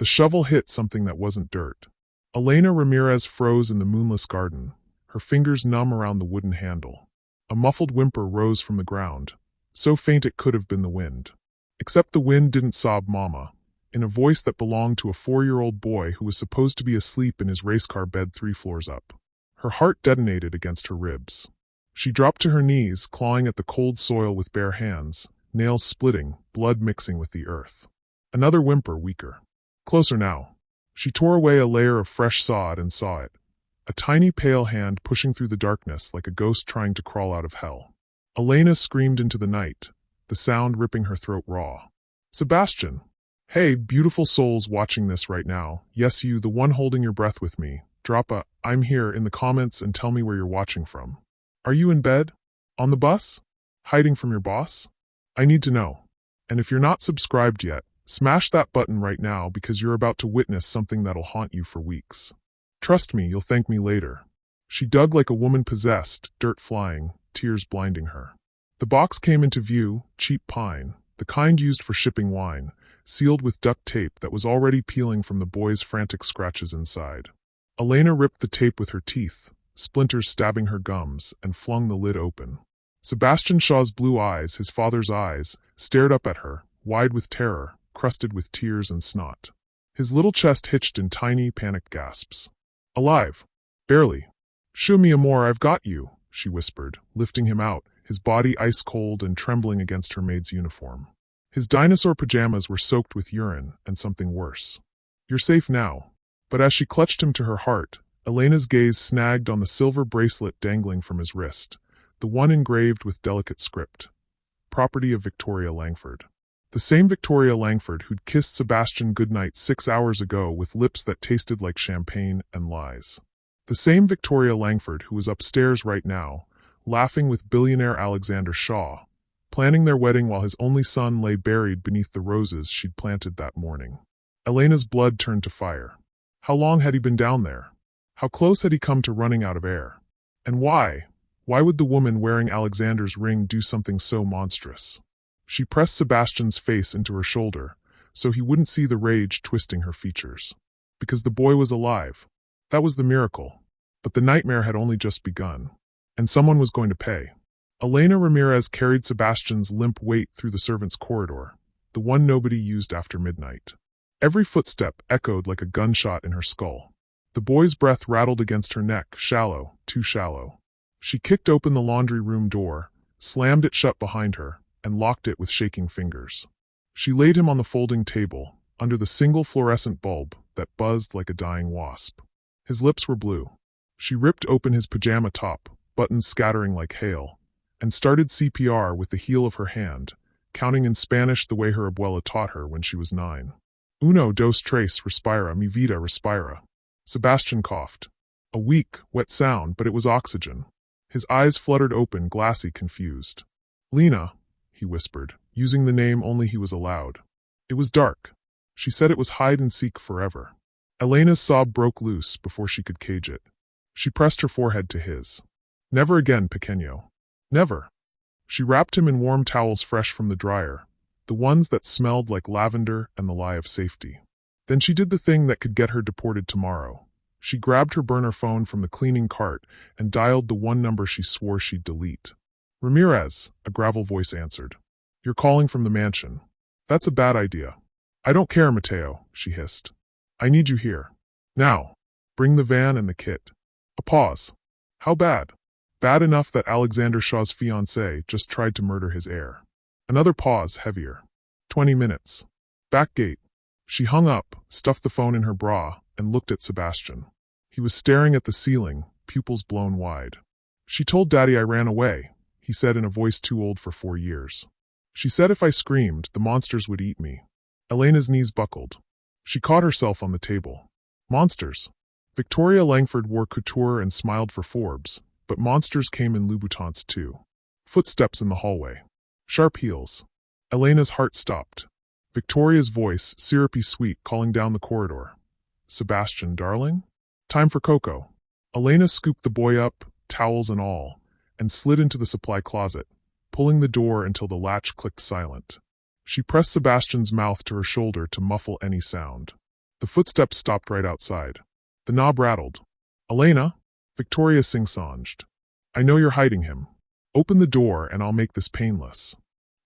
The shovel hit something that wasn't dirt. Elena Ramirez froze in the moonless garden, her fingers numb around the wooden handle. A muffled whimper rose from the ground, so faint it could have been the wind. Except the wind didn't sob mama, in a voice that belonged to a 4-year-old boy who was supposed to be asleep in his race car bed 3 floors up. Her heart detonated against her ribs. She dropped to her knees, clawing at the cold soil with bare hands, nails splitting, blood mixing with the earth. Another whimper, weaker. Closer now. She tore away a layer of fresh sod and saw it. A tiny pale hand pushing through the darkness like a ghost trying to crawl out of hell. Elena screamed into the night, the sound ripping her throat raw. Sebastian! Hey, beautiful souls watching this right now, yes you, the one holding your breath with me, drop a "I'm here" in the comments and tell me where you're watching from. Are you in bed? On the bus? Hiding from your boss? I need to know. And if you're not subscribed yet, smash that button right now because you're about to witness something that'll haunt you for weeks. Trust me, you'll thank me later. She dug like a woman possessed, dirt flying, tears blinding her. The box came into view, cheap pine, the kind used for shipping wine, sealed with duct tape that was already peeling from the boy's frantic scratches inside. Elena ripped the tape with her teeth, splinters stabbing her gums, and flung the lid open. Sebastian Shaw's blue eyes, his father's eyes, stared up at her, wide with terror, crusted with tears and snot. His little chest hitched in tiny, panicked gasps. Alive. Barely. Show me amor, I've got you, she whispered, lifting him out, his body ice-cold and trembling against her maid's uniform. His dinosaur pajamas were soaked with urine and something worse. You're safe now. But as she clutched him to her heart, Elena's gaze snagged on the silver bracelet dangling from his wrist, the one engraved with delicate script. Property of Victoria Langford. The same Victoria Langford who'd kissed Sebastian goodnight 6 hours ago with lips that tasted like champagne and lies. The same Victoria Langford who was upstairs right now, laughing with billionaire Alexander Shaw, planning their wedding while his only son lay buried beneath the roses she'd planted that morning. Elena's blood turned to fire. How long had he been down there? How close had he come to running out of air? And why? Why would the woman wearing Alexander's ring do something so monstrous? She pressed Sebastian's face into her shoulder, so he wouldn't see the rage twisting her features. Because the boy was alive. That was the miracle. But the nightmare had only just begun. And someone was going to pay. Elena Ramirez carried Sebastian's limp weight through the servants' corridor, the one nobody used after midnight. Every footstep echoed like a gunshot in her skull. The boy's breath rattled against her neck, shallow, too shallow. She kicked open the laundry room door, slammed it shut behind her, and locked it with shaking fingers. She laid him on the folding table, under the single fluorescent bulb that buzzed like a dying wasp. His lips were blue. She ripped open his pajama top, buttons scattering like hail, and started CPR with the heel of her hand, counting in Spanish the way her abuela taught her when she was 9. Uno, dos, tres, respira, mi vida, respira. Sebastian coughed. A weak, wet sound, but it was oxygen. His eyes fluttered open, glassy, confused. Lena, he whispered, using the name only he was allowed. It was dark. She said it was hide and seek forever. Elena's sob broke loose before she could cage it. She pressed her forehead to his. Never again, pequeño. Never. She wrapped him in warm towels fresh from the dryer, the ones that smelled like lavender and the lie of safety. Then she did the thing that could get her deported tomorrow. She grabbed her burner phone from the cleaning cart and dialed the one number she swore she'd delete. Ramirez, a gravel voice answered. You're calling from the mansion. That's a bad idea. I don't care, Mateo, she hissed. I need you here. Now. Bring the van and the kit. A pause. How bad? Bad enough that Alexander Shaw's fiancée just tried to murder his heir. Another pause, heavier. 20 minutes. Back gate. She hung up, stuffed the phone in her bra, and looked at Sebastian. He was staring at the ceiling, pupils blown wide. She told Daddy I ran away, he said in a voice too old for 4 years. She said if I screamed, the monsters would eat me. Elena's knees buckled. She caught herself on the table. Monsters. Victoria Langford wore couture and smiled for Forbes, but monsters came in Louboutins too. Footsteps in the hallway. Sharp heels. Elena's heart stopped. Victoria's voice, syrupy sweet, calling down the corridor. Sebastian, darling? Time for cocoa. Elena scooped the boy up, towels and all, and slid into the supply closet, pulling the door until the latch clicked silent. She pressed Sebastian's mouth to her shoulder to muffle any sound. The footsteps stopped right outside. The knob rattled. "Elena?" Victoria sing-songed. "I know you're hiding him. Open the door and I'll make this painless."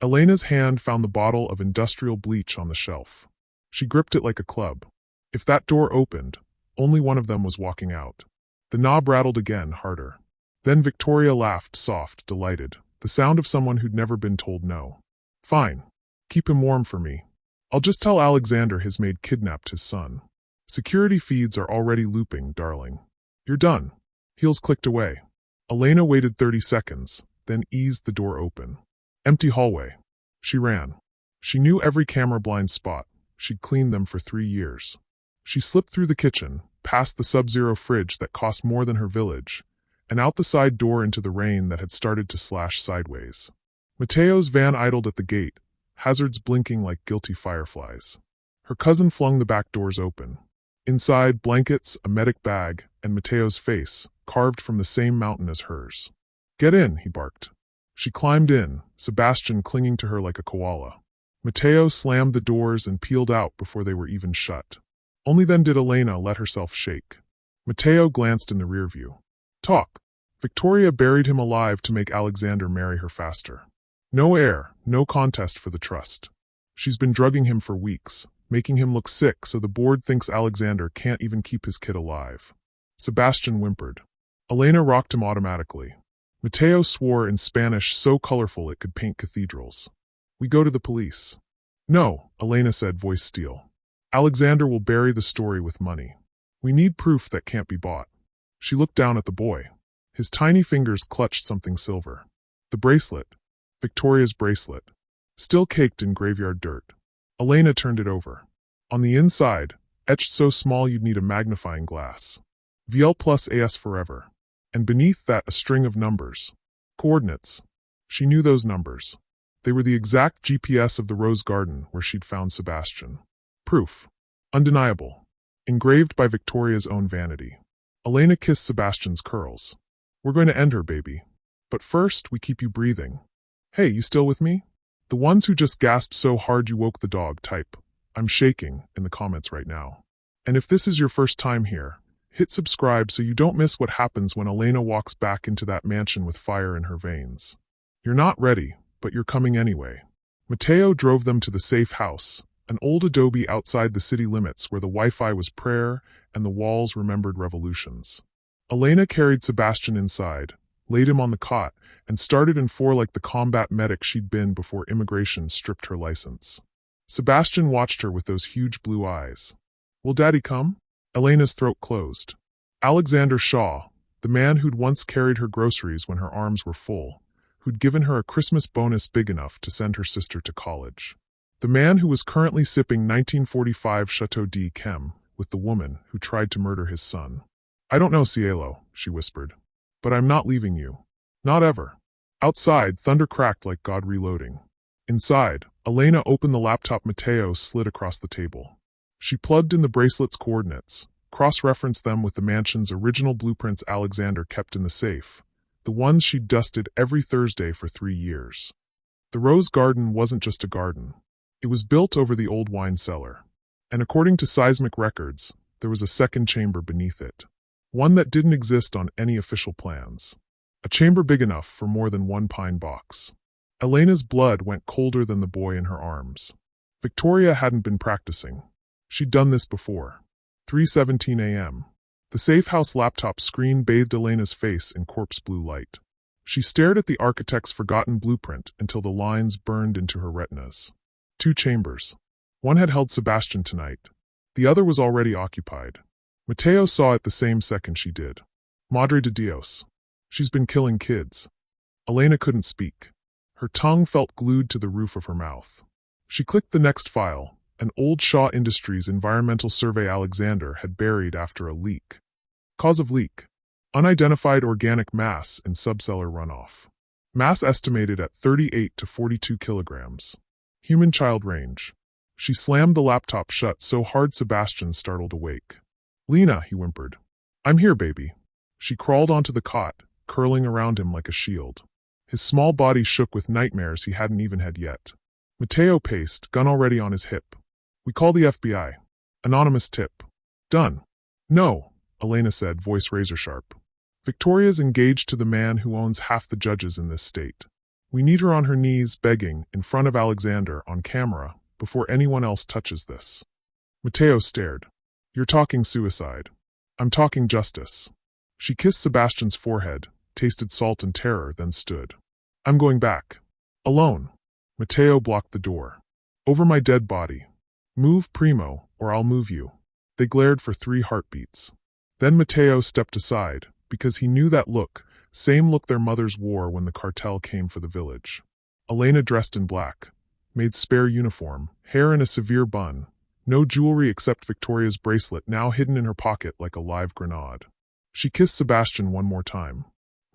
Elena's hand found the bottle of industrial bleach on the shelf. She gripped it like a club. If that door opened, only one of them was walking out. The knob rattled again, harder. Then Victoria laughed, soft, delighted, the sound of someone who'd never been told no. "Fine. Keep him warm for me. I'll just tell Alexander his maid kidnapped his son. Security feeds are already looping, darling. You're done." Heels clicked away. Elena waited 30 seconds, then eased the door open. Empty hallway. She ran. She knew every camera blind spot. She'd cleaned them for 3 years. She slipped through the kitchen, past the sub-zero fridge that cost more than her village, and out the side door into the rain that had started to slash sideways. Mateo's van idled at the gate, hazards blinking like guilty fireflies. Her cousin flung the back doors open. Inside, blankets, a medic bag, and Mateo's face, carved from the same mountain as hers. "Get in," he barked. She climbed in, Sebastian clinging to her like a koala. Mateo slammed the doors and peeled out before they were even shut. Only then did Elena let herself shake. Mateo glanced in the rear view. "Talk." Victoria buried him alive to make Alexander marry her faster. No air, no contest for the trust. She's been drugging him for weeks, making him look sick so the board thinks Alexander can't even keep his kid alive. Sebastian whimpered. Elena rocked him automatically. Mateo swore in Spanish so colorful it could paint cathedrals. "We go to the police." "No," Elena said, voice steel. "Alexander will bury the story with money. We need proof that can't be bought." She looked down at the boy. His tiny fingers clutched something silver. The bracelet. Victoria's bracelet. Still caked in graveyard dirt. Elena turned it over. On the inside, etched so small you'd need a magnifying glass. VL plus AS forever. And beneath that a string of numbers. Coordinates. She knew those numbers. They were the exact GPS of the rose garden where she'd found Sebastian. Proof. Undeniable. Engraved by Victoria's own vanity. Elena kissed Sebastian's curls. "We're going to end her, baby. But first, we keep you breathing." "Hey, you still with me?" The ones who just gasped so hard you woke the dog type "I'm shaking" in the comments right now. And if this is your first time here, hit subscribe so you don't miss what happens when Elena walks back into that mansion with fire in her veins. You're not ready, but you're coming anyway. Mateo drove them to the safe house, an old adobe outside the city limits where the Wi-Fi was prayer and the walls remembered revolutions. Elena carried Sebastian inside, laid him on the cot, and started in 4 like the combat medic she'd been before immigration stripped her license. Sebastian watched her with those huge blue eyes. "Will Daddy come?" Elena's throat closed. Alexander Shaw, the man who'd once carried her groceries when her arms were full, who'd given her a Christmas bonus big enough to send her sister to college. The man who was currently sipping 1945 Chateau de Chem with the woman who tried to murder his son. "I don't know, Cielo," she whispered. "But I'm not leaving you. Not ever." Outside, thunder cracked like God reloading. Inside, Elena opened the laptop Mateo slid across the table. She plugged in the bracelet's coordinates, cross-referenced them with the mansion's original blueprints Alexander kept in the safe, the ones she'd dusted every Thursday for 3 years. The rose garden wasn't just a garden. It was built over the old wine cellar. And according to seismic records, there was a second chamber beneath it. One that didn't exist on any official plans. A chamber big enough for more than one pine box. Elena's blood went colder than the boy in her arms. Victoria hadn't been practicing. She'd done this before. 3:17 a.m. The safe house laptop screen bathed Elena's face in corpse blue light. She stared at the architect's forgotten blueprint until the lines burned into her retinas. 2 chambers. One had held Sebastian tonight. The other was already occupied. Mateo saw it the same second she did. Madre de Dios. She's been killing kids. Elena couldn't speak. Her tongue felt glued to the roof of her mouth. She clicked the next file, an old Shaw Industries environmental survey Alexander had buried after a leak. Cause of leak. Unidentified organic mass in subcellar runoff. Mass estimated at 38 to 42 kilograms. Human child range. She slammed the laptop shut so hard Sebastian startled awake. "Lena," he whimpered. "I'm here, baby." She crawled onto the cot, curling around him like a shield. His small body shook with nightmares he hadn't even had yet. Mateo paced, gun already on his hip. "We call the FBI." Anonymous tip. Done. No, Elena said, voice razor-sharp. Victoria's engaged to the man who owns half the judges in this state. We need her on her knees, begging, in front of Alexander, on camera, before anyone else touches this. Matteo stared. You're talking suicide. I'm talking justice. She kissed Sebastian's forehead, tasted salt and terror, then stood. I'm going back. Alone. Matteo blocked the door. Over my dead body. Move, Primo, or I'll move you. They glared for 3 heartbeats. Then Matteo stepped aside, because he knew that look, same look their mothers wore when the cartel came for the village. Elena dressed in black. Maid's spare uniform, hair in a severe bun. No jewelry except Victoria's bracelet now hidden in her pocket like a live grenade. She kissed Sebastian one more time.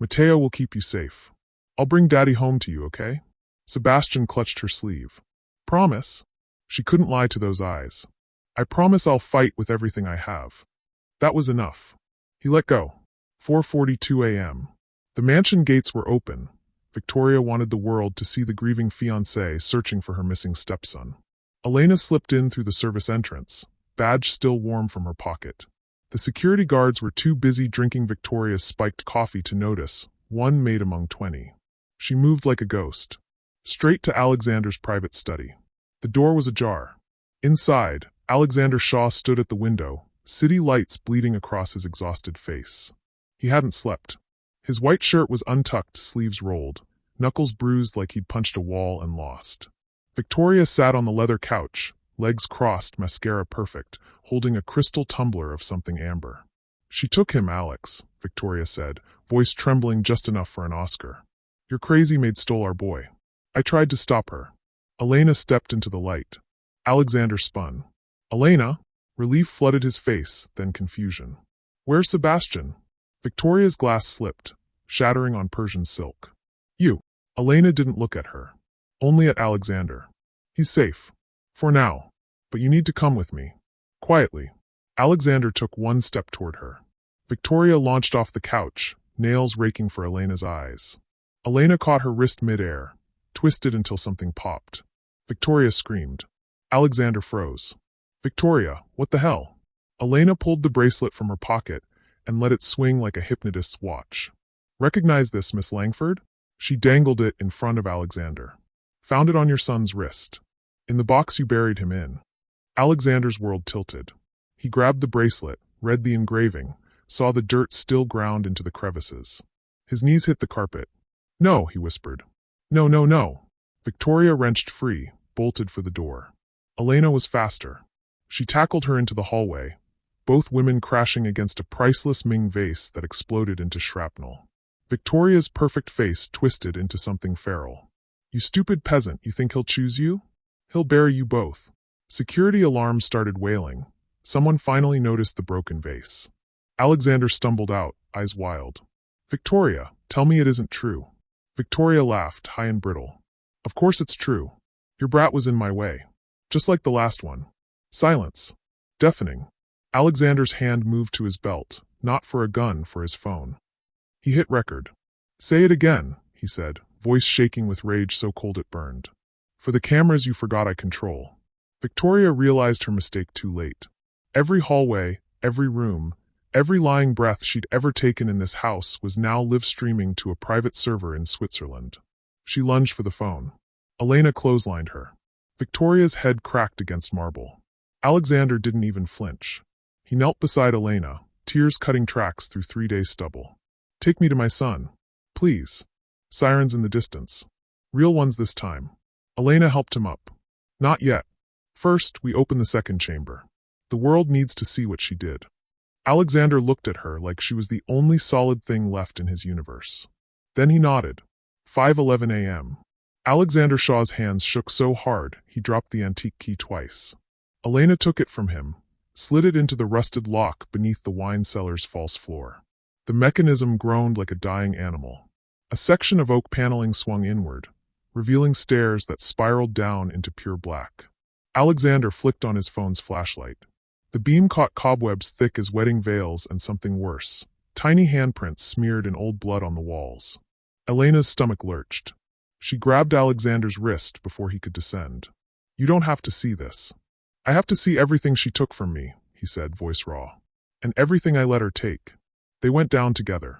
Matteo will keep you safe. I'll bring Daddy home to you, okay? Sebastian clutched her sleeve. Promise? She couldn't lie to those eyes. I promise I'll fight with everything I have. That was enough. He let go. 4:42 a.m. The mansion gates were open. Victoria wanted the world to see the grieving fiancé searching for her missing stepson. Elena slipped in through the service entrance, badge still warm from her pocket. The security guards were too busy drinking Victoria's spiked coffee to notice, one maid among 20. She moved like a ghost. Straight to Alexander's private study. The door was ajar. Inside, Alexander Shaw stood at the window, city lights bleeding across his exhausted face. He hadn't slept. His white shirt was untucked, sleeves rolled, knuckles bruised like he'd punched a wall and lost. Victoria sat on the leather couch, legs crossed, mascara perfect, holding a crystal tumbler of something amber. She took him, Alex, Victoria said, voice trembling just enough for an Oscar. Your crazy maid stole our boy. I tried to stop her. Elena stepped into the light. Alexander spun. Elena? Relief flooded his face, then confusion. Where's Sebastian? Victoria's glass slipped, shattering on Persian silk. You. Elena didn't look at her. Only at Alexander. He's safe. For now. But you need to come with me. Quietly. Alexander took one step toward her. Victoria launched off the couch, nails raking for Elena's eyes. Elena caught her wrist mid-air, twisted until something popped. Victoria screamed. Alexander froze. Victoria, what the hell? Elena pulled the bracelet from her pocket and let it swing like a hypnotist's watch. Recognize this, Miss Langford? She dangled it in front of Alexander. Found it on your son's wrist. In the box you buried him in. Alexander's world tilted. He grabbed the bracelet, read the engraving, saw the dirt still ground into the crevices. His knees hit the carpet. No, he whispered. No, no, no. Victoria wrenched free, bolted for the door. Elena was faster. She tackled her into the hallway, both women crashing against a priceless Ming vase that exploded into shrapnel. Victoria's perfect face twisted into something feral. You stupid peasant, you think he'll choose you? He'll bury you both. Security alarms started wailing. Someone finally noticed the broken vase. Alexander stumbled out, eyes wild. Victoria, tell me it isn't true. Victoria laughed, high and brittle. Of course it's true. Your brat was in my way. Just like the last one. Silence. Deafening. Alexander's hand moved to his belt, not for a gun, for his phone. He hit record. Say it again, he said, voice shaking with rage so cold it burned. For the cameras you forgot I control. Victoria realized her mistake too late. Every hallway, every room, every lying breath she'd ever taken in this house was now live-streaming to a private server in Switzerland. She lunged for the phone. Elena clotheslined her. Victoria's head cracked against marble. Alexander didn't even flinch. He knelt beside Elena, tears cutting tracks through 3 days' stubble. Take me to my son. Please. Sirens in the distance. Real ones this time. Elena helped him up. Not yet. First, we open the second chamber. The world needs to see what she did. Alexander looked at her like she was the only solid thing left in his universe. Then he nodded. 5:11 a.m. Alexander Shaw's hands shook so hard he dropped the antique key twice. Elena took it from him, slid it into the rusted lock beneath the wine cellar's false floor. The mechanism groaned like a dying animal. A section of oak paneling swung inward, revealing stairs that spiraled down into pure black. Alexander flicked on his phone's flashlight. The beam caught cobwebs thick as wedding veils and something worse, tiny handprints smeared in old blood on the walls. Elena's stomach lurched. She grabbed Alexander's wrist before he could descend. You don't have to see this. I have to see everything she took from me, he said, voice raw. And everything I let her take. They went down together.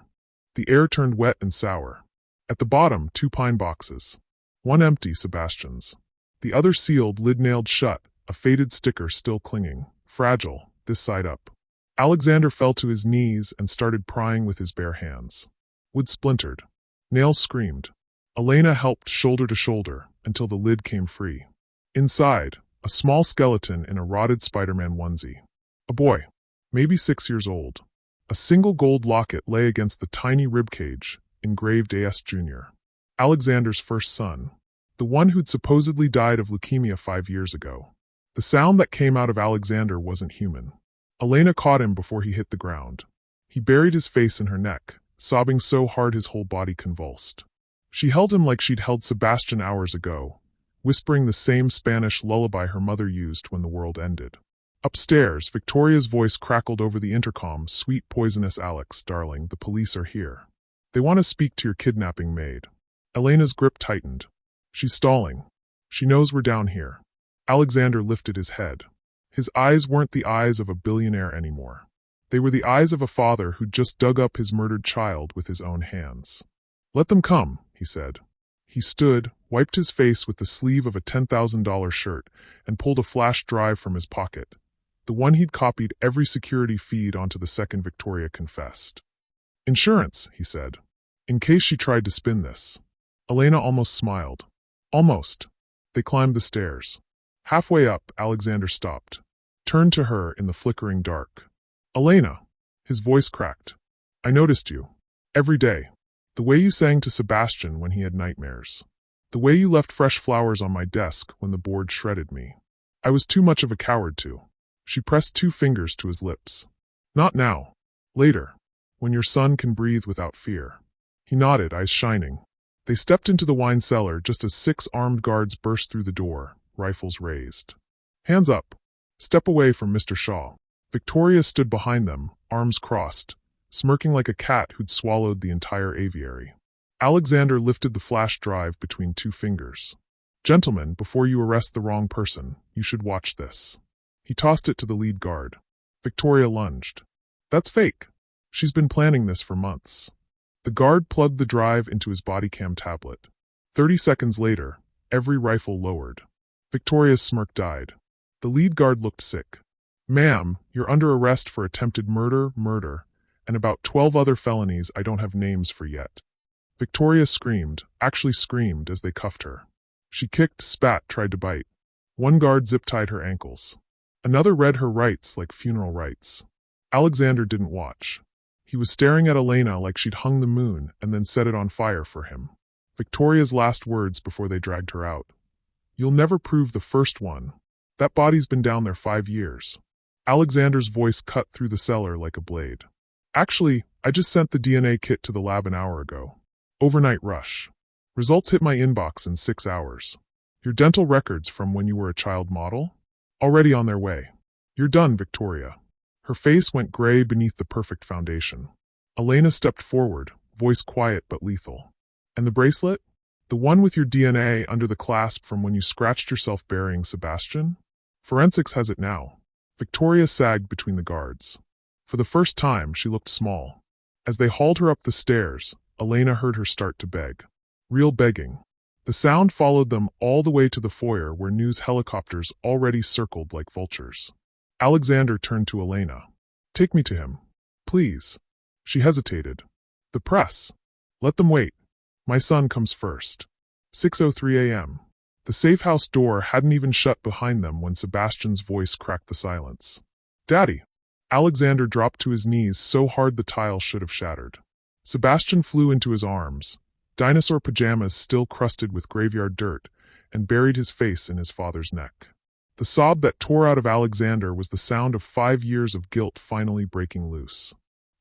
The air turned wet and sour. At the bottom, 2 pine boxes. One empty, Sebastian's. The other sealed, lid nailed shut, a faded sticker still clinging, fragile, this side up. Alexander fell to his knees and started prying with his bare hands. Wood splintered. Nails screamed. Elena helped shoulder to shoulder until the lid came free. Inside, a small skeleton in a rotted Spider-Man onesie. A boy, maybe 6 years old. A single gold locket lay against the tiny ribcage, engraved AS Jr. Alexander's first son. The one who'd supposedly died of leukemia 5 years ago. The sound that came out of Alexander wasn't human. Elena caught him before he hit the ground. He buried his face in her neck, sobbing so hard his whole body convulsed. She held him like she'd held Sebastian hours ago, whispering the same Spanish lullaby her mother used when the world ended. Upstairs, Victoria's voice crackled over the intercom, "Sweet poisonous Alex, darling, the police are here. They want to speak to your kidnapping maid." Elena's grip tightened. She's stalling. She knows we're down here. Alexander lifted his head. His eyes weren't the eyes of a billionaire anymore. They were the eyes of a father who'd just dug up his murdered child with his own hands. "Let them come," he said. He stood, wiped his face with the sleeve of a $10,000 shirt, and pulled a flash drive from his pocket. The one he'd copied every security feed onto the second Victoria confessed. "Insurance," he said. "In case she tried to spin this." Elena almost smiled. Almost. They climbed the stairs. Halfway up, Alexander stopped. Turned to her in the flickering dark. "Elena." His voice cracked. "I noticed you. Every day. The way you sang to Sebastian when he had nightmares. The way you left fresh flowers on my desk when the board shredded me. I was too much of a coward to." She pressed 2 fingers to his lips. "Not now. Later. When your son can breathe without fear." He nodded, eyes shining. They stepped into the wine cellar just as 6 armed guards burst through the door, rifles raised. "Hands up. Step away from Mr. Shaw." Victoria stood behind them, arms crossed, smirking like a cat who'd swallowed the entire aviary. Alexander lifted the flash drive between 2 fingers. "Gentlemen, before you arrest the wrong person, you should watch this." He tossed it to the lead guard. Victoria lunged. "That's fake. She's been planning this for months." The guard plugged the drive into his body cam tablet. 30 seconds later, every rifle lowered. Victoria's smirk died. The lead guard looked sick. "Ma'am, you're under arrest for attempted murder, and about 12 other felonies I don't have names for yet." Victoria screamed, actually screamed as they cuffed her. She kicked, spat, tried to bite. One guard zip-tied her ankles. Another read her rights like funeral rites. Alexander didn't watch. He was staring at Elena like she'd hung the moon and then set it on fire for him. Victoria's last words before they dragged her out. "You'll never prove the first one. That body's been down there 5 years. Alexander's voice cut through the cellar like a blade. "Actually, I just sent the DNA kit to the lab an hour ago. Overnight rush. Results hit my inbox in 6 hours. Your dental records from when you were a child model? Already on their way. You're done, Victoria." Her face went gray beneath the perfect foundation. Elena stepped forward, voice quiet but lethal. "And the bracelet? The one with your DNA under the clasp from when you scratched yourself burying Sebastian? Forensics has it now." Victoria sagged between the guards. For the first time, she looked small. As they hauled her up the stairs, Elena heard her start to beg. Real begging. The sound followed them all the way to the foyer where news helicopters already circled like vultures. Alexander turned to Elena. "Take me to him. Please." She hesitated. "The press. Let them wait. My son comes first." 6:03 a.m. The safe house door hadn't even shut behind them when Sebastian's voice cracked the silence. "Daddy." Alexander dropped to his knees so hard the tile should have shattered. Sebastian flew into his arms, dinosaur pajamas still crusted with graveyard dirt, and buried his face in his father's neck. The sob that tore out of Alexander was the sound of 5 years of guilt finally breaking loose.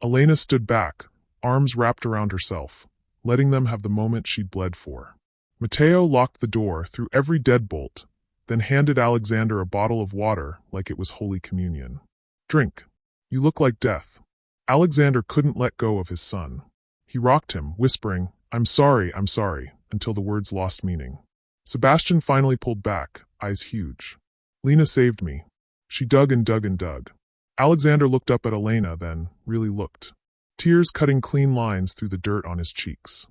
Elena stood back, arms wrapped around herself, letting them have the moment she'd bled for. Matteo locked the door through every deadbolt, then handed Alexander a bottle of water like it was Holy Communion. "Drink. You look like death." Alexander couldn't let go of his son. He rocked him, whispering, I'm sorry, until the words lost meaning. Sebastian finally pulled back, eyes huge. "Lena saved me. She dug and dug and dug. Alexander looked up at Elena, then really looked. Tears cutting clean lines through the dirt on his cheeks.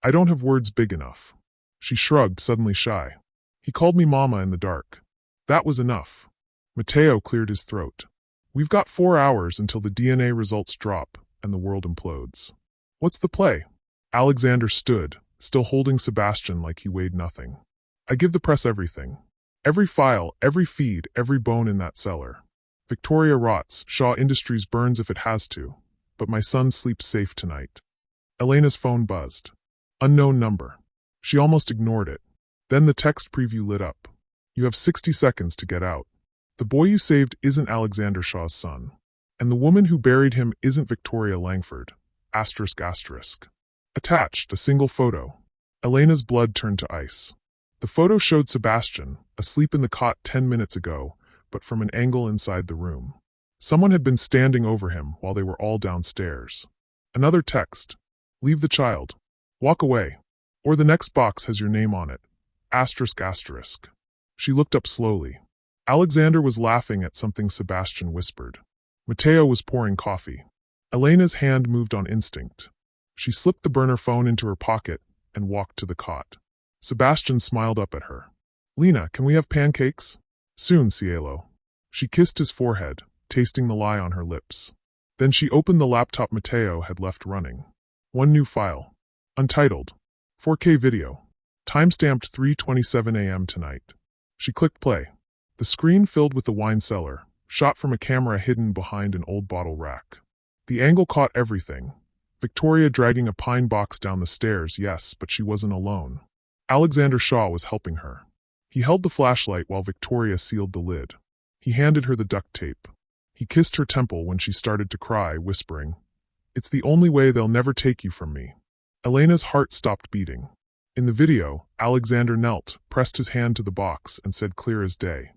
I don't have words big enough. She shrugged, suddenly shy. He called me mama in the dark. That was enough. Matteo cleared his throat. We've got 4 hours until the DNA results drop and the world implodes. What's the play? Alexander stood, still holding Sebastian like he weighed nothing. I give the press everything. Every file, every feed, every bone in that cellar. Victoria rots, Shaw Industries burns if it has to, but my son sleeps safe tonight. Elena's phone buzzed. Unknown number. She almost ignored it. Then the text preview lit up. You have 60 seconds to get out. The boy you saved isn't Alexander Shaw's son. And the woman who buried him isn't Victoria Langford. Asterisk asterisk. Attached, a single photo. Elena's blood turned to ice. The photo showed Sebastian, asleep in the cot 10 minutes ago, but from an angle inside the room. Someone had been standing over him while they were all downstairs. Another text. Leave the child. Walk away. Or the next box has your name on it. Asterisk asterisk. She looked up slowly. Alexander was laughing at something Sebastian whispered. Matteo was pouring coffee. Elena's hand moved on instinct. She slipped the burner phone into her pocket and walked to the cot. Sebastian smiled up at her. Lena, can we have pancakes? Soon, Cielo. She kissed his forehead, tasting the lie on her lips. Then she opened the laptop Matteo had left running. One new file. Untitled. 4K video. Timestamped 3:27 a.m. tonight. She clicked play. The screen filled with the wine cellar, shot from a camera hidden behind an old bottle rack. The angle caught everything. Victoria dragging a pine box down the stairs, yes, but she wasn't alone. Alexander Shaw was helping her. He held the flashlight while Victoria sealed the lid. He handed her the duct tape. He kissed her temple when she started to cry, whispering, It's the only way, they'll never take you from me. Elena's heart stopped beating. In the video, Alexander knelt, pressed his hand to the box, and said clear as day,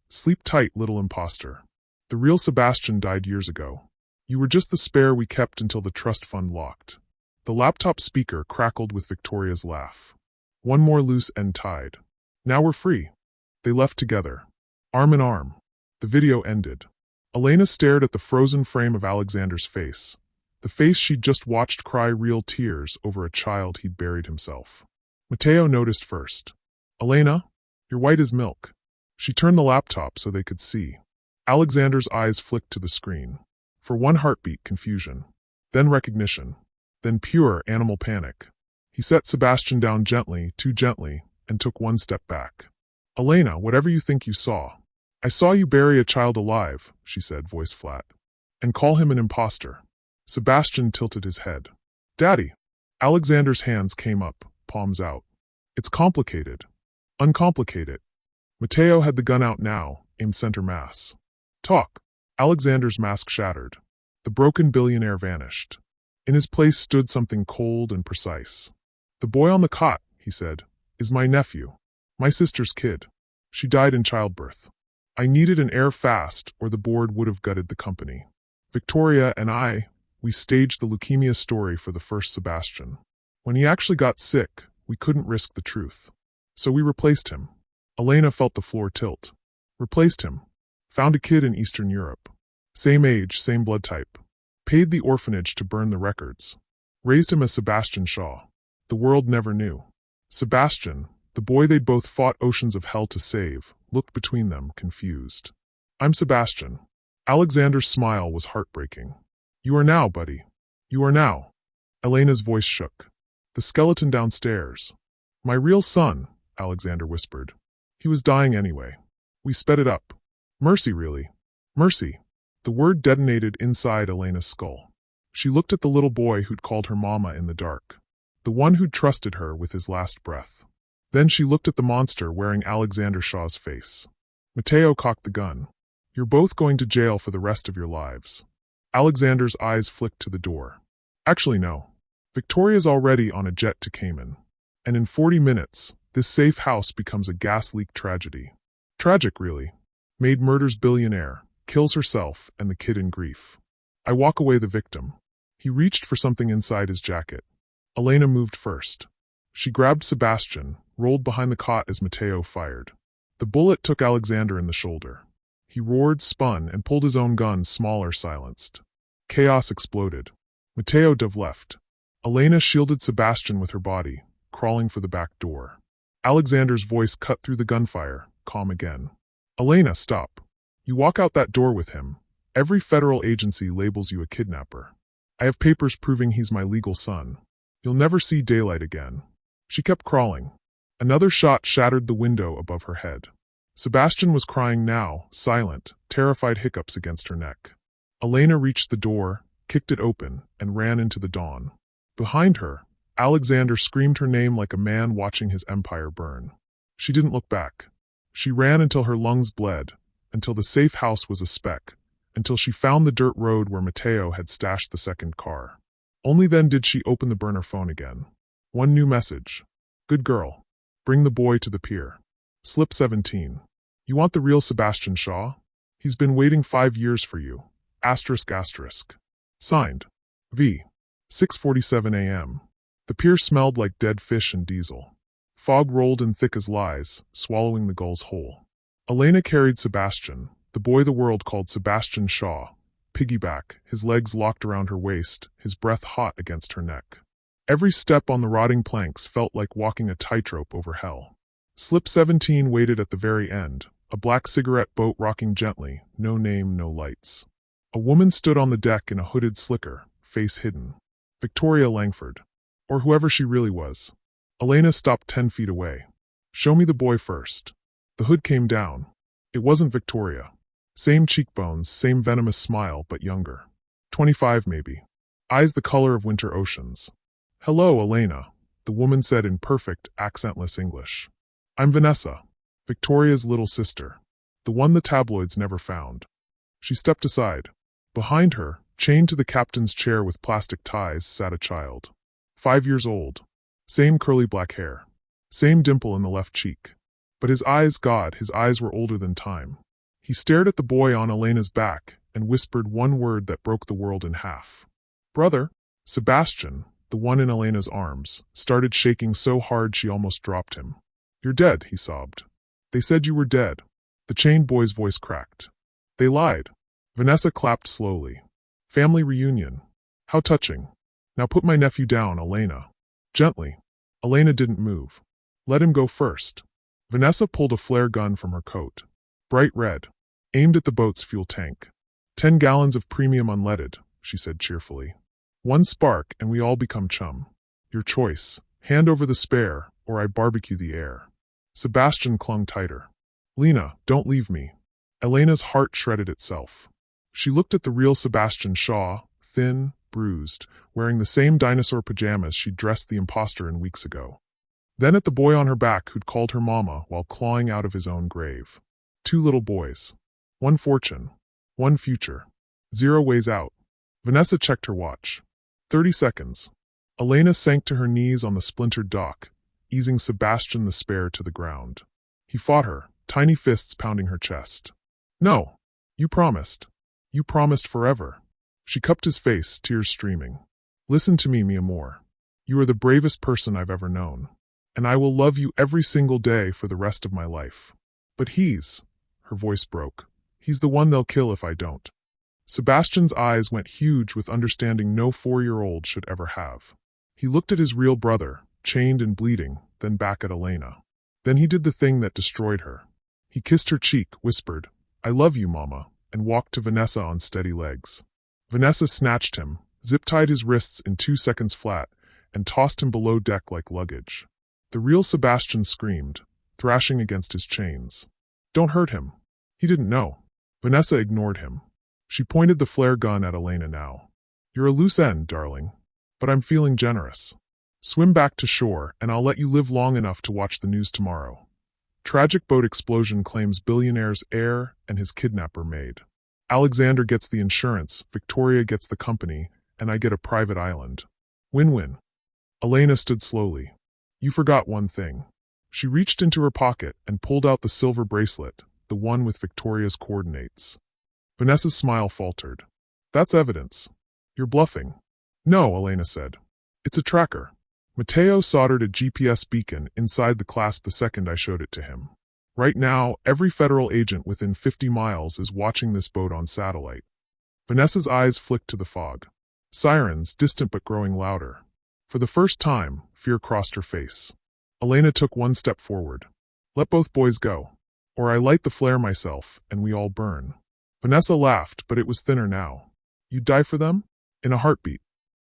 Sleep tight, little imposter. The real Sebastian died years ago. You were just the spare we kept until the trust fund locked. The laptop speaker crackled with Victoria's laugh. One more loose end tied. Now we're free. They left together, arm in arm. The video ended. Elena stared at the frozen frame of Alexander's face, the face she'd just watched cry real tears over a child he'd buried himself. Matteo noticed first. Elena, you're white as milk. She turned the laptop so they could see. Alexander's eyes flicked to the screen. For one heartbeat, confusion. Then recognition. Then pure animal panic. He set Sebastian down gently, too gently, and took one step back. Elena, whatever you think you saw. I saw you bury a child alive, she said, voice flat. And call him an imposter. Sebastian tilted his head. Daddy. Alexander's hands came up, palms out. It's complicated. Uncomplicate it. Matteo had the gun out now, aimed center mass. Talk. Alexander's mask shattered. The broken billionaire vanished. In his place stood something cold and precise. The boy on the cot, he said, is my nephew. My sister's kid. She died in childbirth. I needed an heir fast, or the board would have gutted the company. Victoria and I, we staged the leukemia story for the first Sebastian. When he actually got sick, we couldn't risk the truth. So we replaced him. Elena felt the floor tilt. Replaced him. Found a kid in Eastern Europe. Same age, same blood type. Paid the orphanage to burn the records. Raised him as Sebastian Shaw. The world never knew. Sebastian, the boy they'd both fought oceans of hell to save, looked between them, confused. I'm Sebastian. Alexander's smile was heartbreaking. You are now, buddy. You are now. Elena's voice shook. The skeleton downstairs. My real son, Alexander whispered. He was dying anyway. We sped it up. Mercy, really. Mercy. The word detonated inside Elena's skull. She looked at the little boy who'd called her mama in the dark. The one who'd trusted her with his last breath. Then she looked at the monster wearing Alexander Shaw's face. Matteo cocked the gun. You're both going to jail for the rest of your lives. Alexander's eyes flicked to the door. Actually, no. Victoria's already on a jet to Cayman. And in 40 minutes, this safe house becomes a gas leak tragedy. Tragic, really. Maid murders billionaire, kills herself and the kid in grief. I walk away the victim. He reached for something inside his jacket. Elena moved first. She grabbed Sebastian, rolled behind the cot as Matteo fired. The bullet took Alexander in the shoulder. He roared, spun, and pulled his own gun, smaller, silenced. Chaos exploded. Matteo dove left. Elena shielded Sebastian with her body, crawling for the back door. Alexander's voice cut through the gunfire, calm again. Elena, stop. You walk out that door with him. Every federal agency labels you a kidnapper. I have papers proving he's my legal son. You'll never see daylight again. She kept crawling. Another shot shattered the window above her head. Sebastian was crying now, silent, terrified hiccups against her neck. Elena reached the door, kicked it open, and ran into the dawn. Behind her, Alexander screamed her name like a man watching his empire burn. She didn't look back. She ran until her lungs bled, until the safe house was a speck, until she found the dirt road where Matteo had stashed the second car. Only then did she open the burner phone again. One new message. Good girl. Bring the boy to the pier. Slip 17. You want the real Sebastian Shaw? He's been waiting 5 years for you. ***. Signed. V. 6:47 a.m. The pier smelled like dead fish and diesel. Fog rolled in thick as lies, swallowing the gulls whole. Elena carried Sebastian, the boy the world called Sebastian Shaw, piggyback, his legs locked around her waist, his breath hot against her neck. Every step on the rotting planks felt like walking a tightrope over hell. Slip 17 waited at the very end, a black cigarette boat rocking gently, no name, no lights. A woman stood on the deck in a hooded slicker, face hidden. Victoria Langford. Or whoever she really was. Elena stopped 10 feet away. Show me the boy first. The hood came down. It wasn't Victoria. Same cheekbones, same venomous smile, but younger. 25 maybe. Eyes the color of winter oceans. Hello, Elena, the woman said in perfect, accentless English. I'm Vanessa, Victoria's little sister, the one the tabloids never found. She stepped aside. Behind her, chained to the captain's chair with plastic ties, sat a child. 5 years old. Same curly black hair. Same dimple in the left cheek. But his eyes, God, his eyes were older than time. He stared at the boy on Elena's back and whispered one word that broke the world in half. Brother. Sebastian, the one in Elena's arms, started shaking so hard she almost dropped him. You're dead, he sobbed. They said you were dead. The chained boy's voice cracked. They lied. Vanessa clapped slowly. Family reunion. How touching. Now put my nephew down, Elena. Gently. Elena didn't move. Let him go first. Vanessa pulled a flare gun from her coat. Bright red. Aimed at the boat's fuel tank. 10 gallons of premium unleaded, she said cheerfully. One spark and we all become chum. Your choice. Hand over the spare, or I barbecue the air. Sebastian clung tighter. Lena, don't leave me. Elena's heart shredded itself. She looked at the real Sebastian Shaw, thin, bruised, wearing the same dinosaur pajamas she'd dressed the imposter in weeks ago. Then at the boy on her back who'd called her mama while clawing out of his own grave. 2 little boys. 1 fortune. 1 future. 0 ways out. Vanessa checked her watch. 30 seconds. Elena sank to her knees on the splintered dock, easing Sebastian the spare to the ground. He fought her, tiny fists pounding her chest. No. You promised. You promised forever. She cupped his face, tears streaming. Listen to me, mi amor. You are the bravest person I've ever known. And I will love you every single day for the rest of my life. But he's, her voice broke, he's the one they'll kill if I don't. Sebastian's eyes went huge with understanding no 4-year-old should ever have. He looked at his real brother, chained and bleeding, then back at Elena. Then he did the thing that destroyed her. He kissed her cheek, whispered, I love you, mama, and walked to Vanessa on steady legs. Vanessa snatched him, zip-tied his wrists in 2 seconds flat, and tossed him below deck like luggage. The real Sebastian screamed, thrashing against his chains. Don't hurt him. He didn't know. Vanessa ignored him. She pointed the flare gun at Elena now. You're a loose end, darling. But I'm feeling generous. Swim back to shore, and I'll let you live long enough to watch the news tomorrow. Tragic boat explosion claims Billionaire's heir and his kidnapper Maid. Alexander gets the insurance, Victoria gets the company, and I get a private island. Win-win. Elena stood slowly. You forgot one thing. She reached into her pocket and pulled out the silver bracelet, the one with Victoria's coordinates. Vanessa's smile faltered. That's evidence. You're bluffing. No, Elena said. It's a tracker. Matteo soldered a GPS beacon inside the clasp the second I showed it to him. Right now, every federal agent within 50 miles is watching this boat on satellite. Vanessa's eyes flicked to the fog. Sirens, distant but growing louder. For the first time, fear crossed her face. Elena took one step forward. Let both boys go. Or I light the flare myself, and we all burn. Vanessa laughed, but it was thinner now. You'd die for them? In a heartbeat.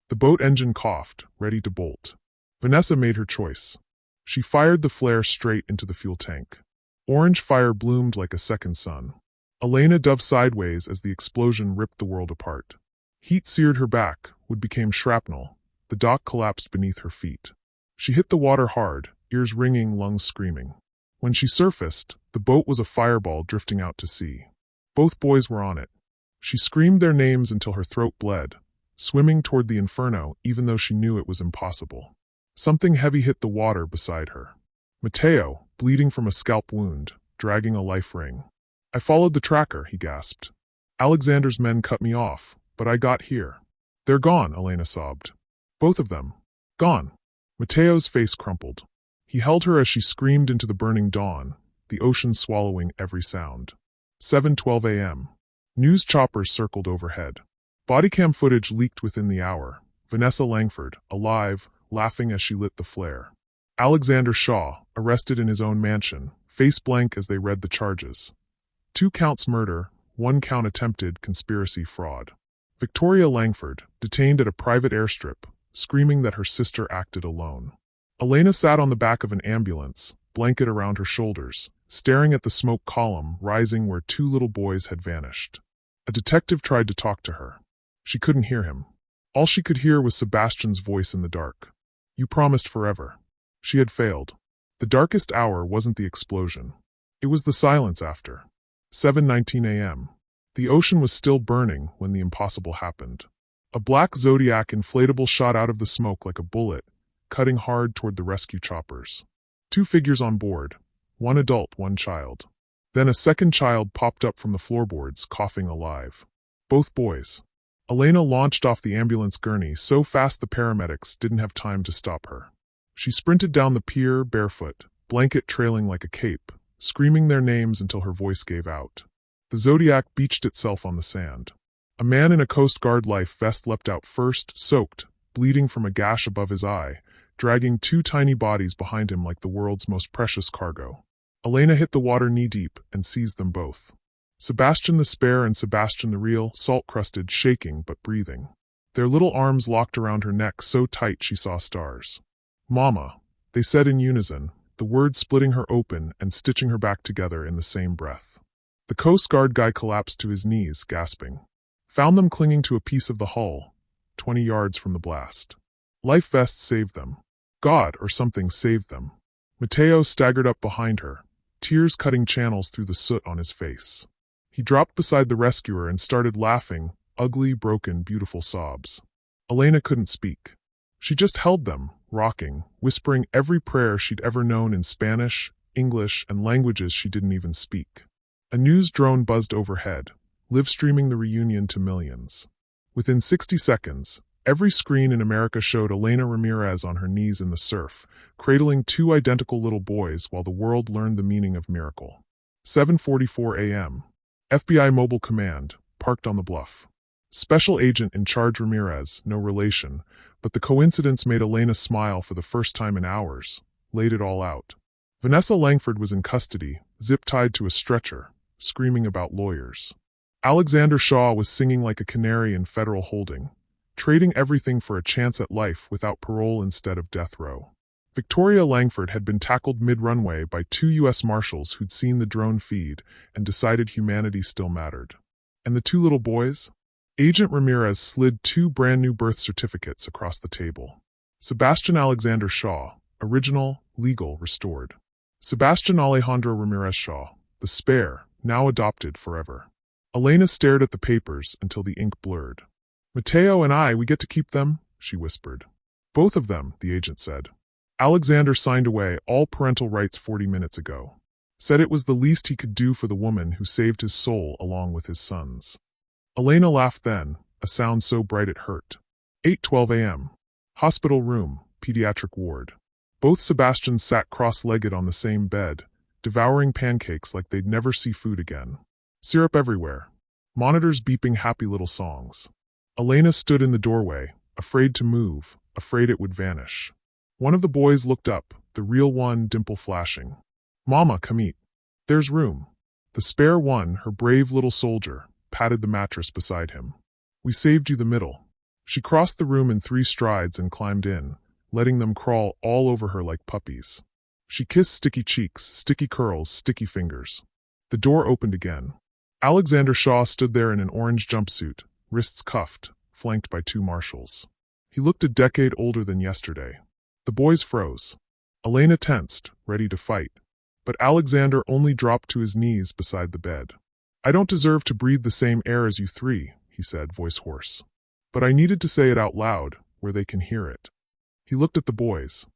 The boat engine coughed, ready to bolt. Vanessa made her choice. She fired the flare straight into the fuel tank. Orange fire bloomed like a second sun. Elena dove sideways as the explosion ripped the world apart. Heat seared her back, wood became shrapnel. The dock collapsed beneath her feet. She hit the water hard, ears ringing, lungs screaming. When she surfaced, the boat was a fireball drifting out to sea. Both boys were on it. She screamed their names until her throat bled, swimming toward the inferno even though she knew it was impossible. Something heavy hit the water beside her. Matteo, bleeding from a scalp wound, dragging a life ring. I followed the tracker, he gasped. Alexander's men cut me off, but I got here. They're gone, Elena sobbed. Both of them. Gone. Matteo's face crumpled. He held her as she screamed into the burning dawn, the ocean swallowing every sound. 7:12 a.m. News choppers circled overhead. Bodycam footage leaked within the hour. Vanessa Langford, alive, laughing as she lit the flare. Alexander Shaw, arrested in his own mansion, face blank as they read the charges. 2 counts murder, 1 count attempted conspiracy fraud. Victoria Langford, detained at a private airstrip, screaming that her sister acted alone. Elena sat on the back of an ambulance, blanket around her shoulders, staring at the smoke column rising where 2 little boys had vanished. A detective tried to talk to her. She couldn't hear him. All she could hear was Sebastian's voice in the dark. You promised forever. She had failed. The darkest hour wasn't the explosion. It was the silence after. 7:19 a.m. The ocean was still burning when the impossible happened. A black Zodiac inflatable shot out of the smoke like a bullet, cutting hard toward the rescue choppers. 2 figures on board, 1 adult, 1 child. Then a second child popped up from the floorboards, coughing alive. Both boys. Elena launched off the ambulance gurney so fast the paramedics didn't have time to stop her. She sprinted down the pier, barefoot, blanket trailing like a cape, screaming their names until her voice gave out. The Zodiac beached itself on the sand. A man in a Coast Guard life vest leapt out first, soaked, bleeding from a gash above his eye, dragging 2 tiny bodies behind him like the world's most precious cargo. Elena hit the water knee-deep and seized them both. Sebastian the spare and Sebastian the real, salt-crusted, shaking but breathing. Their little arms locked around her neck so tight she saw stars. Mama, they said in unison, the words splitting her open and stitching her back together in the same breath. The Coast Guard guy collapsed to his knees, gasping. Found them clinging to a piece of the hull, 20 yards from the blast. Life vests saved them. God or something saved them. Matteo staggered up behind her, tears cutting channels through the soot on his face. He dropped beside the rescuer and started laughing, ugly, broken, beautiful sobs. Elena couldn't speak. She just held them, rocking, whispering every prayer she'd ever known in Spanish, English, and languages she didn't even speak. A news drone buzzed overhead, live-streaming the reunion to millions. Within 60 seconds, every screen in America showed Elena Ramirez on her knees in the surf, cradling 2 identical little boys while the world learned the meaning of miracle. 7:44 a.m. FBI Mobile Command, parked on the bluff. Special Agent in charge Ramirez, no relation, but the coincidence made Elena smile for the first time in hours, laid it all out. Vanessa Langford was in custody, zip-tied to a stretcher, screaming about lawyers. Alexander Shaw was singing like a canary in federal holding, trading everything for a chance at life without parole instead of death row. Victoria Langford had been tackled mid-runway by 2 U.S. Marshals who'd seen the drone feed and decided humanity still mattered. And the 2 little boys? Agent Ramirez slid 2 brand-new birth certificates across the table. Sebastian Alexander Shaw, original, legal, restored. Sebastian Alejandro Ramirez Shaw, the spare, now adopted forever. Elena stared at the papers until the ink blurred. Matteo and I, we get to keep them, she whispered. Both of them, the agent said. Alexander signed away all parental rights 40 minutes ago. Said it was the least he could do for the woman who saved his soul along with his sons. Elena laughed then, a sound so bright it hurt. 8:12 a.m. Hospital room, pediatric ward. Both Sebastians sat cross-legged on the same bed, devouring pancakes like they'd never see food again. Syrup everywhere. Monitors beeping happy little songs. Elena stood in the doorway, afraid to move, afraid it would vanish. One of the boys looked up, the real one, dimple flashing. "Mama, come eat. There's room." The spare one, her brave little soldier, patted the mattress beside him. "We saved you the middle." She crossed the room in 3 strides and climbed in, letting them crawl all over her like puppies. She kissed sticky cheeks, sticky curls, sticky fingers. The door opened again. Alexander Shaw stood there in an orange jumpsuit, wrists cuffed, flanked by 2 marshals. He looked a decade older than yesterday. The boys froze. Elena tensed, ready to fight. But Alexander only dropped to his knees beside the bed. "I don't deserve to breathe the same air as you 3, he said, voice hoarse. "But I needed to say it out loud, where they can hear it." He looked at the boys.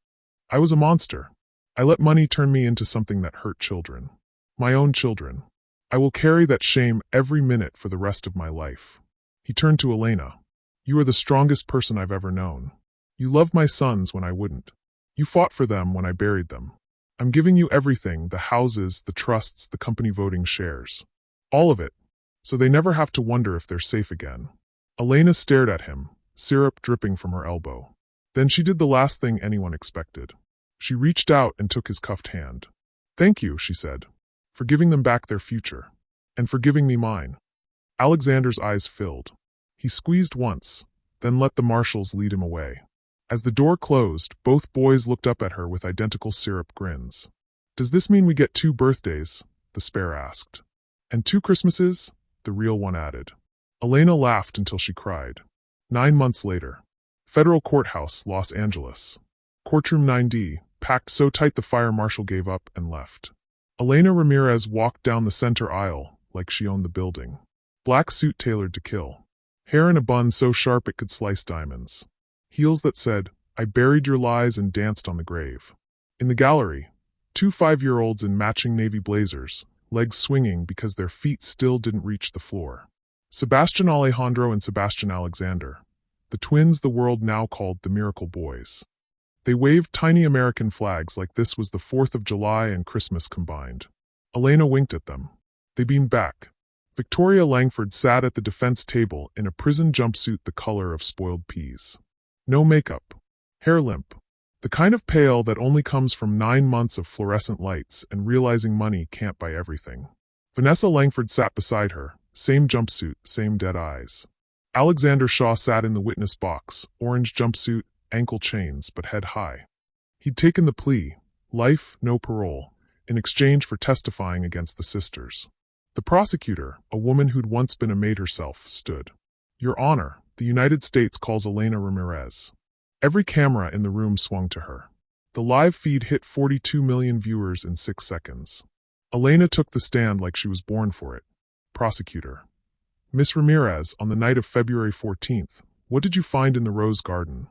"I was a monster. I let money turn me into something that hurt children. My own children. I will carry that shame every minute for the rest of my life." He turned to Elena. "You are the strongest person I've ever known. You loved my sons when I wouldn't. You fought for them when I buried them. I'm giving you everything, the houses, the trusts, the company voting shares. All of it, so they never have to wonder if they're safe again." Elena stared at him, syrup dripping from her elbow. Then she did the last thing anyone expected. She reached out and took his cuffed hand. "Thank you," she said, "for giving them back their future. And for giving me mine." Alexander's eyes filled. He squeezed once, then let the marshals lead him away. As the door closed, both boys looked up at her with identical syrup grins. "Does this mean we get 2 birthdays?" the spare asked. "And 2 Christmases?" the real one added. Elena laughed until she cried. 9 months later. Federal Courthouse, Los Angeles. Courtroom 9D, packed so tight the fire marshal gave up and left. Elena Ramirez walked down the center aisle like she owned the building. Black suit tailored to kill. Hair in a bun so sharp it could slice diamonds. Heels that said, "I buried your lies and danced on the grave." In the gallery, 2 5-year-olds in matching navy blazers, legs swinging because their feet still didn't reach the floor. Sebastian Alejandro and Sebastian Alexander, the twins the world now called the Miracle Boys. They waved tiny American flags like this was the 4th of July and Christmas combined. Elena winked at them. They beamed back. Victoria Langford sat at the defense table in a prison jumpsuit the color of spoiled peas. No makeup. Hair limp. The kind of pale that only comes from 9 months of fluorescent lights and realizing money can't buy everything. Vanessa Langford sat beside her, same jumpsuit, same dead eyes. Alexander Shaw sat in the witness box, orange jumpsuit, ankle chains, but head high. He'd taken the plea, life, no parole, in exchange for testifying against the sisters. The prosecutor, a woman who'd once been a maid herself, stood. "Your Honor, the United States calls Elena Ramirez." Every camera in the room swung to her. The live feed hit 42 million viewers in 6 seconds. Elena took the stand like she was born for it. Prosecutor: "Miss Ramirez, on the night of February 14th, what did you find in the rose garden?"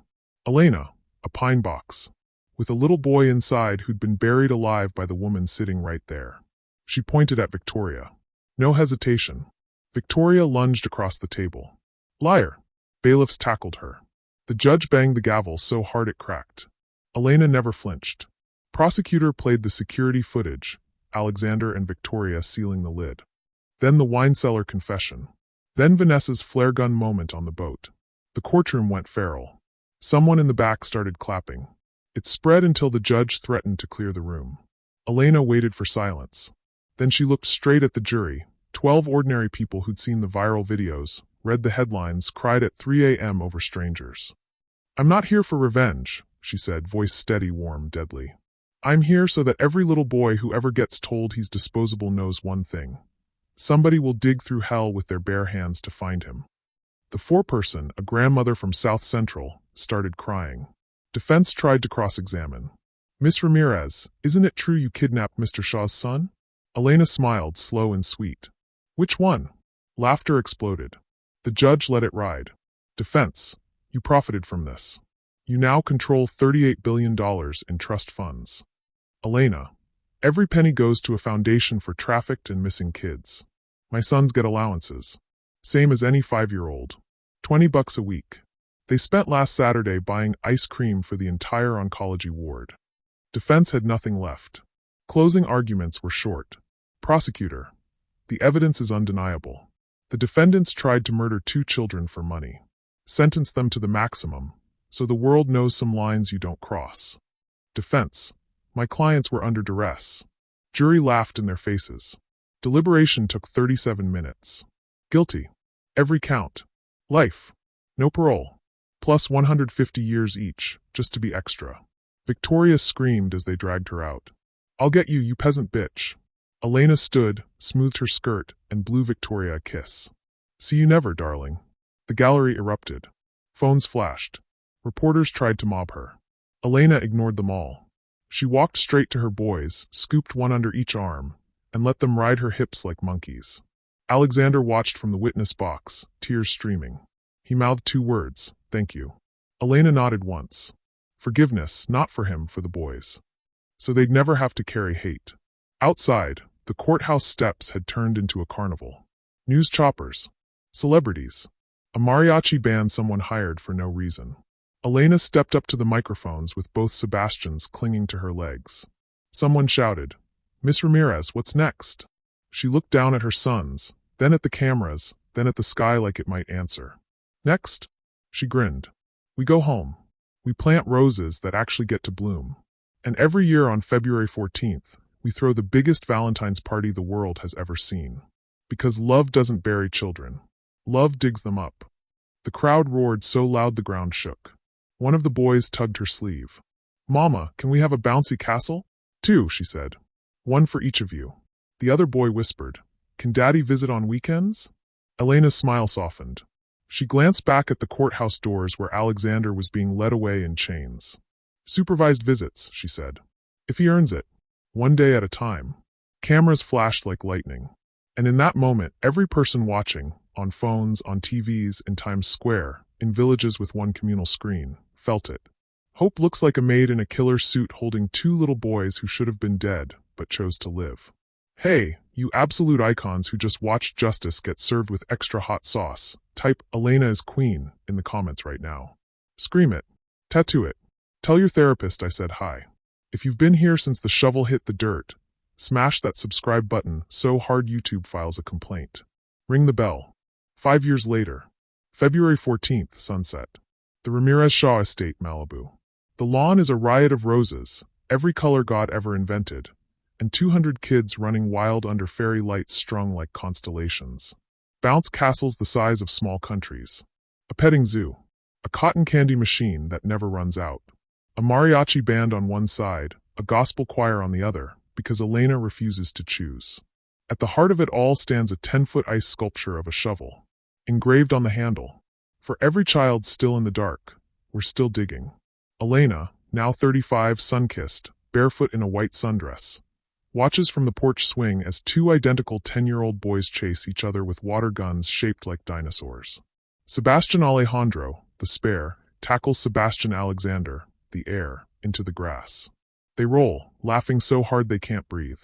Elena: "A pine box. With a little boy inside who'd been buried alive by the woman sitting right there." She pointed at Victoria. No hesitation. Victoria lunged across the table. "Liar!" Bailiffs tackled her. The judge banged the gavel so hard it cracked. Elena never flinched. Prosecutor played the security footage, Alexander and Victoria sealing the lid. Then the wine cellar confession. Then Vanessa's flare gun moment on the boat. The courtroom went feral. Someone in the back started clapping. It spread until the judge threatened to clear the room. Elena waited for silence. Then she looked straight at the jury, 12 ordinary people who'd seen the viral videos, read the headlines, cried at 3 a.m. over strangers. "I'm not here for revenge," she said, voice steady, warm, deadly. "I'm here so that every little boy who ever gets told he's disposable knows one thing. Somebody will dig through hell with their bare hands to find him." The foreperson, a grandmother from South Central, started crying. Defense tried to cross-examine. "Miss Ramirez, isn't it true you kidnapped Mr. Shaw's son?" Elena smiled, slow and sweet. "Which one?" Laughter exploded. The judge let it ride. "Defense, you profited from this. You now control $38 billion in trust funds." Elena: "Every penny goes to a foundation for trafficked and missing kids. My sons get allowances. Same as any 5-year-old. $20 a week. They spent last Saturday buying ice cream for the entire oncology ward." Defense had nothing left. Closing arguments were short. Prosecutor. The evidence is undeniable. The defendants tried to murder 2 children for money. Sentence them to the maximum, so the world knows some lines you don't cross. Defense. My clients were under duress. Jury laughed in their faces. Deliberation took 37 minutes. Guilty. Every count. Life. No parole. Plus 150 years each, just to be extra. Victoria screamed as they dragged her out. I'll get you, you peasant bitch. Elena stood, smoothed her skirt, and blew Victoria a kiss. See you never, darling. The gallery erupted. Phones flashed. Reporters tried to mob her. Elena ignored them all. She walked straight to her boys, scooped one under each arm, and let them ride her hips like monkeys. Alexander watched from the witness box, tears streaming. He mouthed 2 words, thank you. Elena nodded once. Forgiveness, not for him, for the boys. So they'd never have to carry hate. Outside, the courthouse steps had turned into a carnival. News choppers. Celebrities. A mariachi band someone hired for no reason. Elena stepped up to the microphones with both Sebastians clinging to her legs. Someone shouted, Miss Ramirez, what's next? She looked down at her sons, then at the cameras, then at the sky like it might answer. Next? She grinned. We go home. We plant roses that actually get to bloom. And every year on February 14th, we throw the biggest Valentine's party the world has ever seen. Because love doesn't bury children. Love digs them up. The crowd roared so loud the ground shook. One of the boys tugged her sleeve. Mama, can we have a bouncy castle? 2, she said. 1 for each of you. The other boy whispered, Can Daddy visit on weekends? Elena's smile softened. She glanced back at the courthouse doors where Alexander was being led away in chains. Supervised visits, she said. If he earns it. 1 day at a time. Cameras flashed like lightning. And in that moment, every person watching, on phones, on TVs, in Times Square, in villages with 1 communal screen, felt it. Hope looks like a maid in a killer suit holding 2 little boys who should have been dead, but chose to live. Hey, you absolute icons who just watched justice get served with extra hot sauce, type Elena is queen in the comments right now. Scream it. Tattoo it. Tell your therapist I said hi. If you've been here since the shovel hit the dirt, smash that subscribe button so hard YouTube files a complaint. Ring the bell. 5 years later. February 14th, sunset. The Ramirez Shaw Estate, Malibu. The lawn is a riot of roses, every color God ever invented, and 200 kids running wild under fairy lights strung like constellations. Bounce castles the size of small countries. A petting zoo. A cotton candy machine that never runs out. A mariachi band on one side, a gospel choir on the other, because Elena refuses to choose. At the heart of it all stands a 10-foot ice sculpture of a shovel. Engraved on the handle. For every child still in the dark, we're still digging. Elena, now 35, sun-kissed, barefoot in a white sundress, watches from the porch swing as 2 identical 10-year-old boys chase each other with water guns shaped like dinosaurs. Sebastian Alejandro, the spare, tackles Sebastian Alexander, the heir, into the grass. They roll, laughing so hard they can't breathe.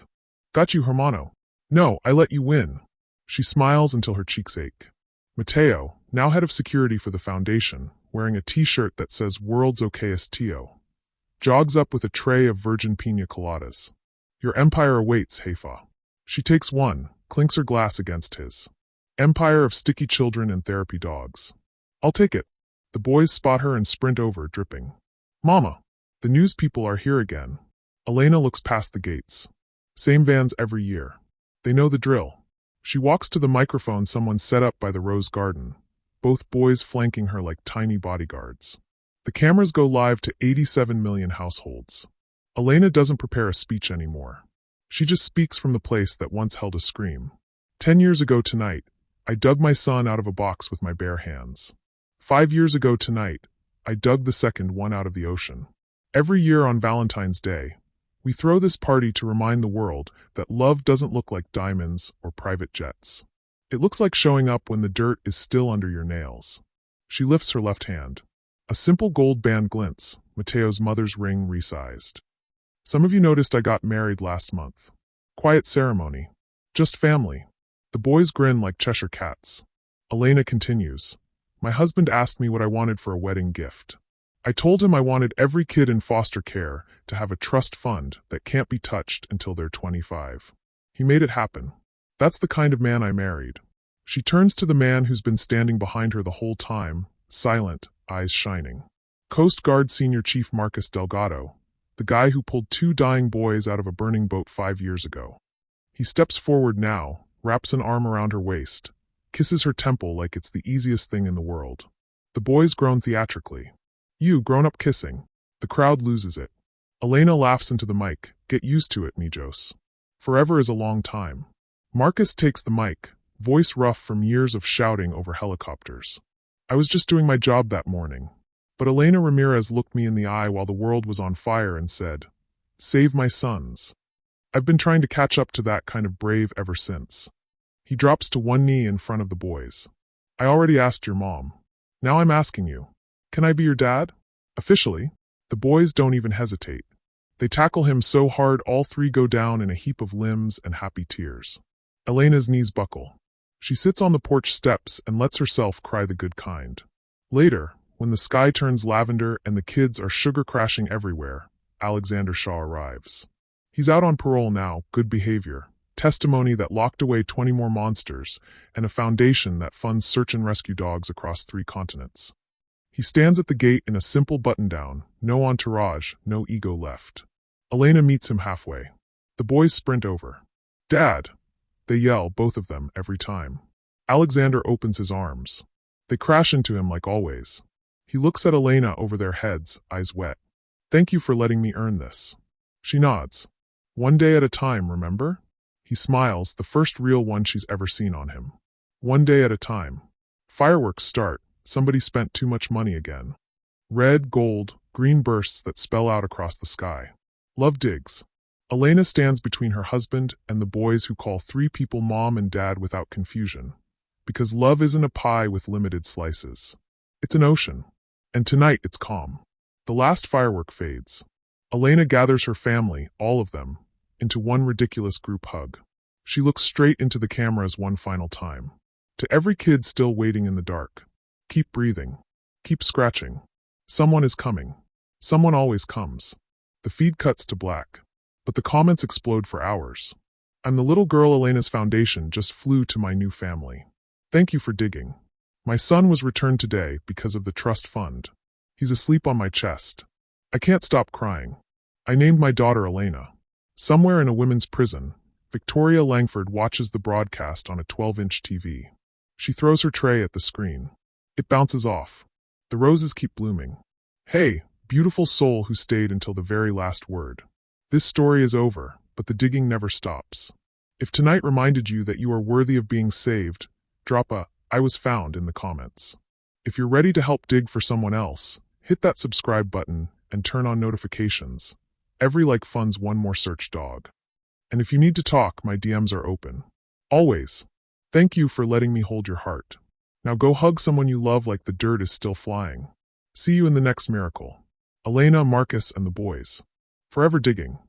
Got you, hermano. No, I let you win. She smiles until her cheeks ache. Mateo, now head of security for the foundation, wearing a t-shirt that says World's Okayest Tio, jogs up with a tray of virgin pina coladas. Your empire awaits, Haifa. She takes one, clinks her glass against his. Empire of sticky children and therapy dogs. I'll take it. The boys spot her and sprint over, dripping. Mama, the news people are here again. Elena looks past the gates. Same vans every year. They know the drill. She walks to the microphone someone set up by the rose garden, both boys flanking her like tiny bodyguards. The cameras go live to 87 million households. Elena doesn't prepare a speech anymore. She just speaks from the place that once held a scream. 10 years ago tonight, I dug my son out of a box with my bare hands. 5 years ago tonight, I dug the second one out of the ocean. Every year on Valentine's Day, we throw this party to remind the world that love doesn't look like diamonds or private jets. It looks like showing up when the dirt is still under your nails. She lifts her left hand. A simple gold band glints, Mateo's mother's ring resized. Some of you noticed I got married last month. Quiet ceremony. Just family. The boys grin like Cheshire cats. Elena continues. My husband asked me what I wanted for a wedding gift. I told him I wanted every kid in foster care to have a trust fund that can't be touched until they're 25. He made it happen. That's the kind of man I married. She turns to the man who's been standing behind her the whole time, silent, eyes shining. Coast Guard Senior Chief Marcus Delgado, the guy who pulled 2 dying boys out of a burning boat 5 years ago. He steps forward now, wraps an arm around her waist, kisses her temple like it's the easiest thing in the world. The boys groan theatrically. You, grown-up kissing. The crowd loses it. Elena laughs into the mic. Get used to it, Mijos. Forever is a long time. Marcus takes the mic, voice rough from years of shouting over helicopters. I was just doing my job that morning. But Elena Ramirez looked me in the eye while the world was on fire and said, "Save my sons." I've been trying to catch up to that kind of brave ever since. He drops to one knee in front of the boys. I already asked your mom. Now I'm asking you. Can I be your dad? Officially? The boys don't even hesitate. They tackle him so hard all 3 go down in a heap of limbs and happy tears. Elena's knees buckle. She sits on the porch steps and lets herself cry the good kind. Later, when the sky turns lavender and the kids are sugar crashing everywhere, Alexander Shaw arrives. He's out on parole now, good behavior, testimony that locked away 20 more monsters, and a foundation that funds search and rescue dogs across 3 continents. He stands at the gate in a simple button-down, no entourage, no ego left. Elena meets him halfway. The boys sprint over. Dad! They yell, both of them, every time. Alexander opens his arms. They crash into him like always. He looks at Elena over their heads, eyes wet. Thank you for letting me earn this. She nods. One day at a time, remember? He smiles, the first real one she's ever seen on him. One day at a time. Fireworks start. Somebody spent too much money again. Red, gold, green bursts that spell out across the sky. Love digs. Elena stands between her husband and the boys who call 3 people mom and dad without confusion. Because love isn't a pie with limited slices. It's an ocean. And tonight it's calm. The last firework fades. Elena gathers her family, all of them, into one ridiculous group hug. She looks straight into the cameras one final time. To every kid still waiting in the dark. Keep breathing. Keep scratching. Someone is coming. Someone always comes. The feed cuts to black. But the comments explode for hours. I'm the little girl Elena's foundation just flew to my new family. Thank you for digging. My son was returned today because of the trust fund. He's asleep on my chest. I can't stop crying. I named my daughter Elena. Somewhere in a women's prison, Victoria Langford watches the broadcast on a 12-inch TV. She throws her tray at the screen. It bounces off. The roses keep blooming. Hey, beautiful soul who stayed until the very last word. This story is over, but the digging never stops. If tonight reminded you that you are worthy of being saved, drop a "I was found" in the comments. If you're ready to help dig for someone else, hit that subscribe button and turn on notifications. Every like funds one more search dog. And if you need to talk, my DMs are open. Always. Thank you for letting me hold your heart. Now go hug someone you love like the dirt is still flying. See you in the next miracle. Elena, Marcus, and the boys. Forever digging.